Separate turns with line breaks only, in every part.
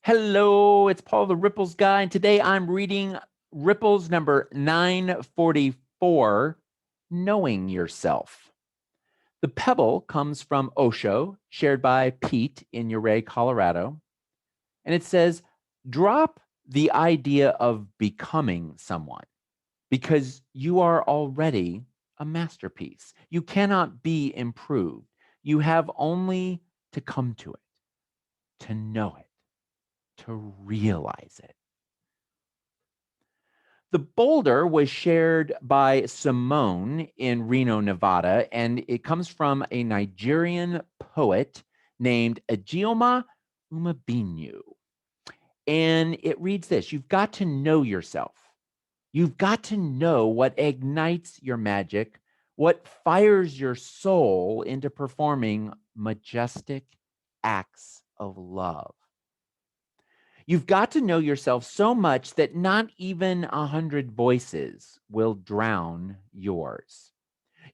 Hello, it's Paul the Ripples guy, and today I'm reading Ripples number 944, Knowing Yourself. The pebble comes from Osho, shared by Pete in Ouray, Colorado, and it says, drop the idea of becoming someone because you are already a masterpiece. You cannot be improved. You have only to come to it, to know it, to realize it. The boulder was shared by Simone in Reno, Nevada, and it comes from a Nigerian poet named Ajioma Umabinu. And it reads this: you've got to know yourself. You've got to know what ignites your magic, what fires your soul into performing majestic acts of love. You've got to know yourself so much that not even 100 voices will drown yours.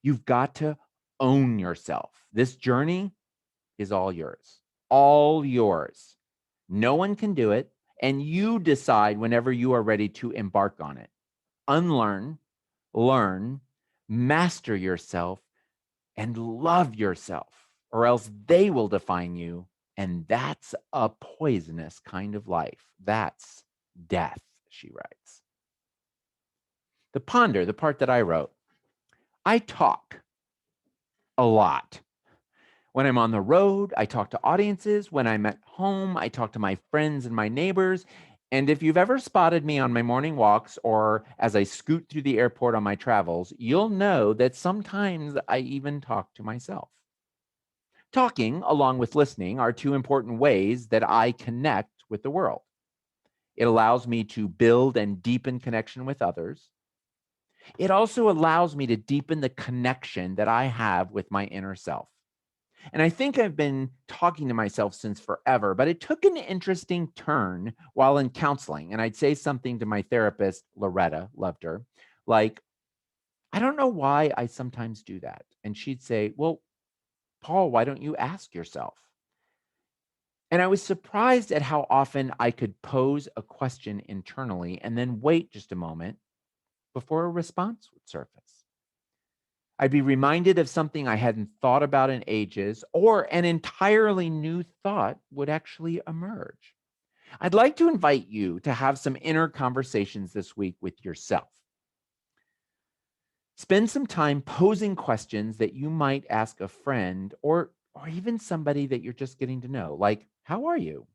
You've got to own yourself. This journey is all yours, all yours. No one can do it, and you decide whenever you are ready to embark on it. Unlearn, learn, master yourself, and love yourself, or else they will define you. And that's a poisonous kind of life. That's death, she writes. The ponder, the part that I wrote, I talk a lot. When I'm on the road, I talk to audiences. When I'm at home, I talk to my friends and my neighbors. And if you've ever spotted me on my morning walks or as I scoot through the airport on my travels, you'll know that sometimes I even talk to myself. Talking, along with listening, are two important ways that I connect with the world. It allows me to build and deepen connection with others. It also allows me to deepen the connection that I have with my inner self. And I think I've been talking to myself since forever, but it took an interesting turn while in counseling. And I'd say something to my therapist, Loretta, loved her, like, I don't know why I sometimes do that. And she'd say, well, Paul, why don't you ask yourself? And I was surprised at how often I could pose a question internally and then wait just a moment before a response would surface. I'd be reminded of something I hadn't thought about in ages, or an entirely new thought would actually emerge. I'd like to invite you to have some inner conversations this week with yourself. Spend some time posing questions that you might ask a friend or even somebody that you're just getting to know, like, how are you?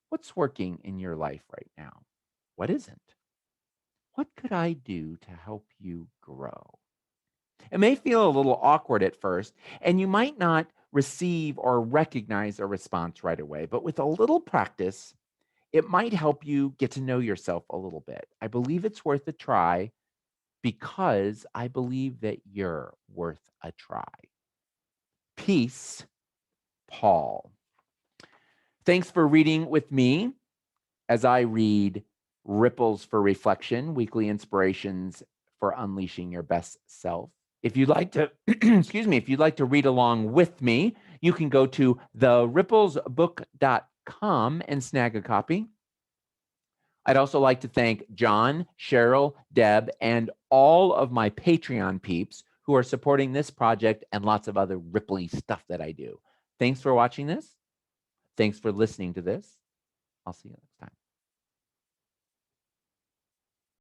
What's working in your life right now? What isn't? What could I do to help you grow? It may feel a little awkward at first, and you might not receive or recognize a response right away, but with a little practice, it might help you get to know yourself a little bit. I believe it's worth a try because I believe that you're worth a try. Peace, Paul. Thanks for reading with me as I read Ripples for Reflection, weekly inspirations for unleashing your best self. If you'd like to, excuse me, if you'd like to read along with me, you can go to theripplesbook.com and snag a copy. I'd also like to thank John, Cheryl, Deb, and all of my Patreon peeps who are supporting this project and lots of other ripply stuff that I do. Thanks for watching this. Thanks for listening to this. I'll see you next time.